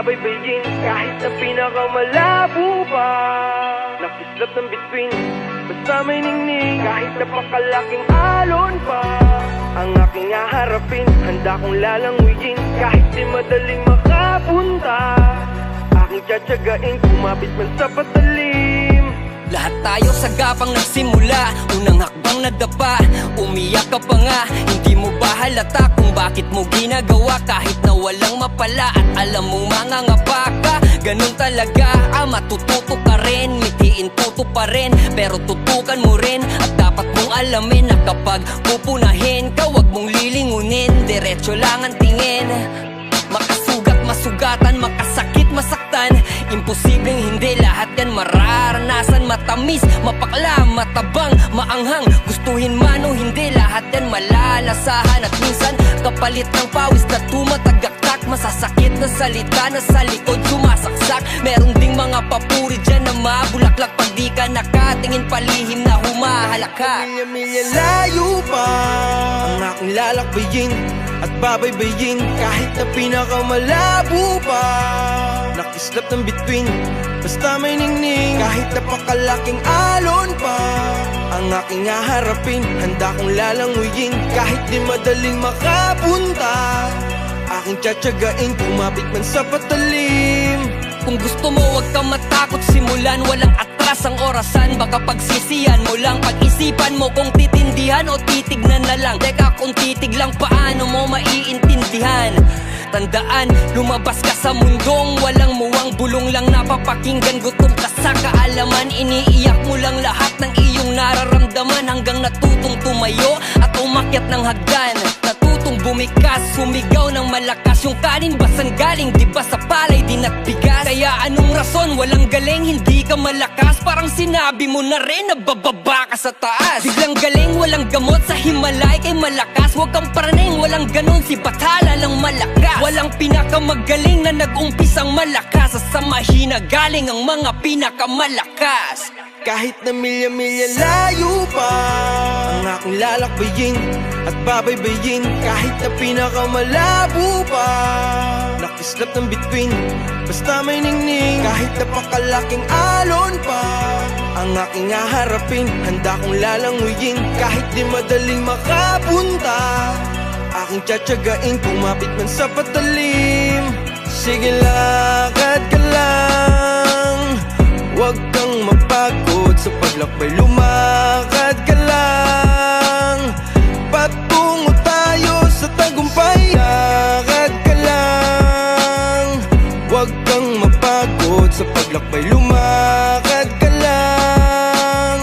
babaybayin kahit na pinakamalabo pa. Nakislap ng bituin, basta may ningning, kahit napakalaking alon pa. Ang aking haharapin, handa kong lalanguyin, kahit di madaling makapunta. Aking tsatsagain, kumapit man sa patalim. Lahat tayo sa gapang nagsimula, unang hakbang nadapa, umiyak ka pa nga. Hindi mo ba halata kung bakit mo ginagawa, kahit na walang mapala at alam mong mangangapa ka? Ganun talaga, matututo ka rin, mitiin tuto pa rin, pero tutukan mo rin. At dapat mong alamin na kapag pupunahin ka, wag mong lilingunin, diretso lang ang tingin. Makasugat, masugatan, makasakit, masaktan, imposibleng hindi lahat yan mararanasan. Matamis, mapakla, matabang, maanghang, gustuhin man o hindi, lahat yan malalasahan. At minsan, kapalit ng pawis na tumatagaktak, masasakit na salita na sa likod sumasaksak. Meron ding mga papuri dyan na mabulaklak, pag di ka nakatingin palihim na humahalaka. Milya-milya layo pa ang aking lalakbayin at babaybayin kahit na pinakamalabo pa. Nakislap ng bituin, basta may ningning, kahit napakalaking alon pa. Ang aking haharapin, handa kong lalanguyin, kahit di madaling makapunta. Aking tsatsagain, kumapit man sa patalim. Kung gusto mo wag kang matakot, simulan, walang atras ang orasan. Baka pagsisiyan mo lang, pag-isipan mo kung titindihan o titignan na lang. Teka, kung titig lang, paano mo maiintindihan? Tandaan, lumabas ka sa mundong walang muwang, bulong lang napapakinggan, gutom ka sa kaalaman. Iniiyak mo lang lahat ng iyong nararamdaman, hanggang natutong tumayo at umakyat ng hagdan. Natutong bumikas, sumigaw ng malakas, yung kanin ba saan galing? Di ba sa palay din at bigas? Kaya anong rason, walang galing, hindi ka malakas? Parang sinabi mo na rin na bababa ka sa taas. Biglang galing, walang gamot sa Himalay kay malakas. Huwag kang praning, walang ganon, si Bathala lang malakas. Walang pinakamagaling na nag-umpisang malakas, sa mahina galing ang mga pinakamalakas. Kahit na milya-milya layo pa ang aking lalakbayin at babaybayin kahit na pinakamalabo pa. Nakislap ng bituin, basta may ningning, kahit napakalaking alon pa. Ang aking haharapin, handa kong lalanguyin, kahit di madaling makapunta. Aking tsatsagain, kumapit man sa patalim. Sige, lakad ka lang, huwag kang mapagod sa paglakbay, lumakad ka lang, patungo tayo sa tagumpay. Lakad ka lang, huwag kang mapagod sa paglakbay, lumakad ka lang,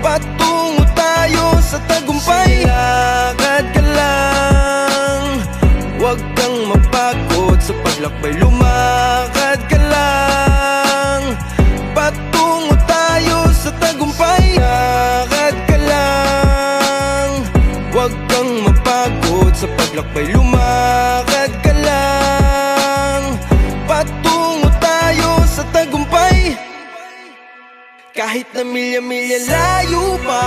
patungo tayo sa tagumpay. Lakad ka lang, huwag kang mapagod sa paglakbay, lumakad ka lang, patungo tayo sa tagumpay. Lakad ka lang, huwag kang mapagod sa paglakbay, lumakad ka lang, patungo tayo sa tagumpay. Kahit na milya-milya layo pa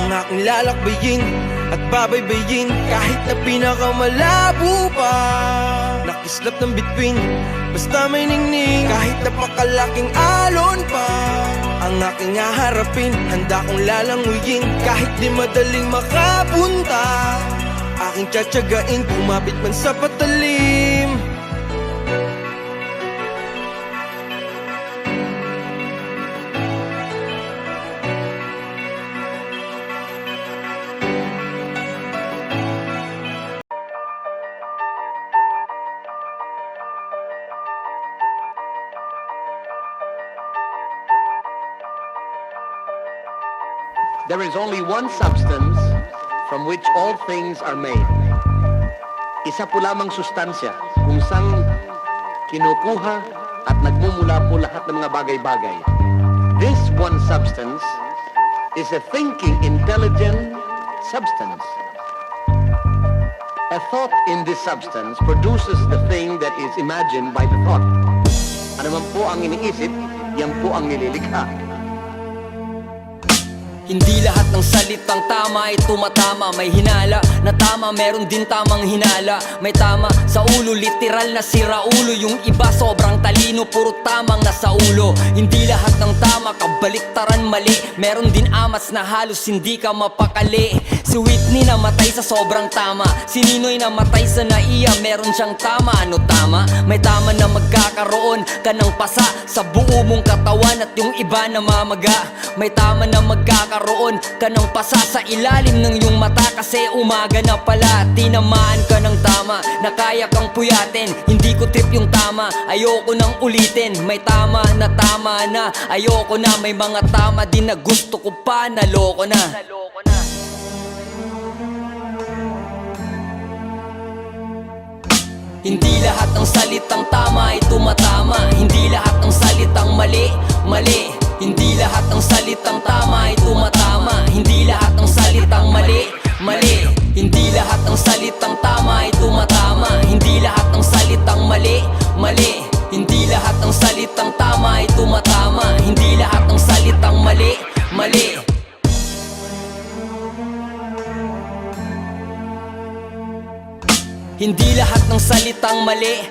ang aking lalakbayin at babaybayin kahit na pinakamalabo pa. Nakislap ng bituin, basta may ningning, kahit napakalaking alon pa. Ang aking haharapin, handa kong lalanguyin, kahit di madaling makapunta. Aking tsatsagain, kumapit man sa patalim. There is only one substance from which all things are made. Isa po lamang sustansya kung saan kinukuha at nagmumula po lahat ng mga bagay-bagay. This one substance is a thinking, intelligent substance. A thought in this substance produces the thing that is imagined by the thought. Ano man po ang iniisip, yan po ang nililikha. Hindi lahat ng salitang tama ay tumatama. May hinala na tama, meron din tamang hinala. May tama sa ulo, literal na sira ulo. Yung iba sobrang talino, puro tamang nasa ulo. Hindi lahat ng tama, kabaliktaran mali. Meron din amas na halos hindi ka mapakali. Si Whitney namatay sa sobrang tama. Si Ninoy namatay sa naiya, meron siyang tama. Ano tama? May tama na magkakaroon ka ng pasa sa buo mong katawan at yung iba namamaga. May tama na magkakaroon ka ng pasa sa ilalim ng iyong mata kasi umaga na pala. Tinamaan ka ng tama na kaya kang puyatin. Hindi ko trip yung tama, ayoko nang ulitin. May tama na ayoko na. May mga tama din na gusto ko pa, naloko na. Hindi lahat ng salitang tama ay tumatama. Hindi lahat ng salitang mali. Hindi lahat ng salitang tama ay tumatama. Hindi lahat ng salitang mali. Hindi lahat ng salitang tama ay tumatama. Hindi lahat ng salitang mali. Hindi lahat ng salitang tama ay tumatama. Hindi lahat ng salitang mali. Hindi lahat ng salitang mali.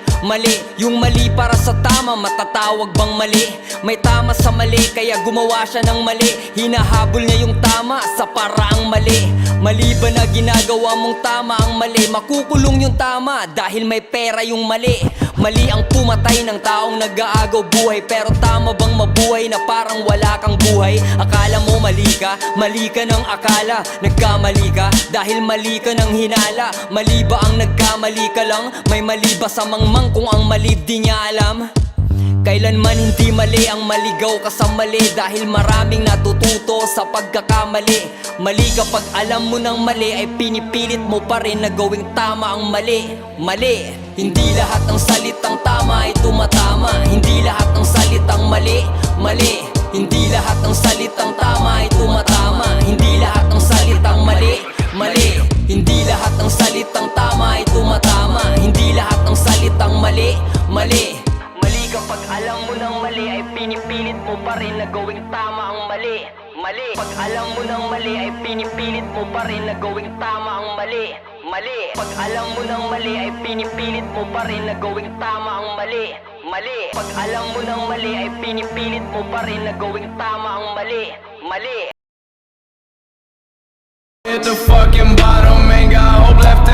Yung mali para sa tama, matatawag bang mali? May tama sa mali, kaya gumawa siya ng mali. Hinahabol niya yung tama sa paraang mali. Mali ba na ginagawa mong tama ang mali? Makukulong yung tama dahil may pera yung mali. Mali ang pumatay ng taong nag-aagaw buhay. Pero tama bang mabuhay na parang wala kang buhay? Akala mo mali ka ng akala. Nagkamali ka dahil mali ka ng hinala. Mali ba ang nagkamali ka lang? May mali ba sa mangmang kung ang mali di niya alam? Kailanman hindi mali ang maligaw ka sa mali. Dahil maraming natututo sa pagkakamali. Mali kapag alam mo ng mali ay pinipilit mo pa rin na gawing tama ang mali. Hindi lahat ng salitang tama ay tumatama. Hindi lahat ng salitang mali. Hindi lahat ng salitang tama ay tumatama. Hindi lahat ng salitang mali. Hindi lahat ng salitang tama ay tumatama. Hindi lahat ng salitang mali. Mali kapag alam mo ng mali ay pinipilit mo pa rin na gawing tama ang mali. Pag alam mo ng mali ay pinipilit mo pa rin na gawing tama ang mali. Pag alam mo ng mali ay pinipilit mo pa rin na gawing tama ang mali. Pag alam mo ng mali ay pinipilit mo pa rin na gawing tama ang mali. Hit the fucking bottom, ain't got hope left